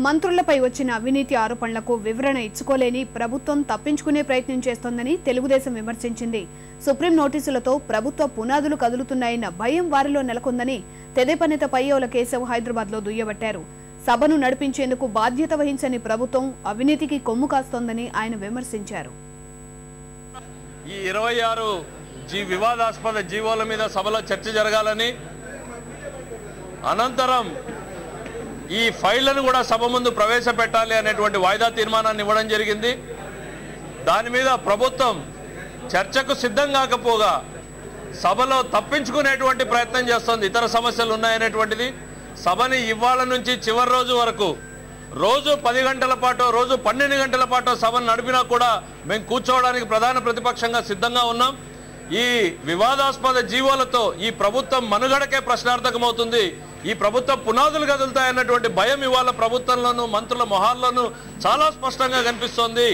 మంత్రులపై వచ్చిన అవినీతి ఆరోపణలకు వివరణ ఇచ్చుకోలేని ప్రభుత్వం తప్పించుకునే ప్రయత్నం చేస్తోందని తెలుగుదేశం విమర్శించింది. సుప్రీం నోటీసులతో ప్రభుత్వ పునాదులు కదులుతున్నాయన్న భయం వారిలో నెలకొందని తెదేపా నేత పయ్యవుల కేశవ్ హైదరాబాద్లో దుయ్యబట్టారు. సభను నడిపించేందుకు బాధ్యత వహించని ప్రభుత్వం అవినీతికి కొమ్ము కాస్తోందని ఆయన విమర్శించారు. ఈ 26 వివాదాస్పద జీవోల మీద సభలో చర్చ జరగాలని, అనంతరం ఈ ఫైళ్లను కూడా సభ ముందు ప్రవేశపెట్టాలి అనేటువంటి వాయిదా తీర్మానాన్ని ఇవ్వడం జరిగింది. దాని మీద ప్రభుత్వం చర్చకు సిద్ధం కాకపోగా సభలో తప్పించుకునేటువంటి ప్రయత్నం చేస్తోంది. ఇతర సమస్యలు ఉన్నాయనేటువంటిది సభని ఇవాళ నుంచి చివరి రోజు వరకు రోజు 10 గంటల పాటు, రోజు 12 గంటల పాటు సభను నడిపినా కూడా మేము కూర్చోవడానికి ప్రధాన ప్రతిపక్షంగా సిద్ధంగా ఉన్నాం. ఈ వివాదాస్పద జీవోలతో ఈ ప్రభుత్వం మనుగడకే ప్రశ్నార్థకమవుతుంది. ఈ ప్రభుత్వ పునాదులు కదులుతాయన్నటువంటి భయం ఇవాళ ప్రభుత్వంలోనూ మంత్రుల మొహాల్లోనూ చాలా స్పష్టంగా కనిపిస్తోంది.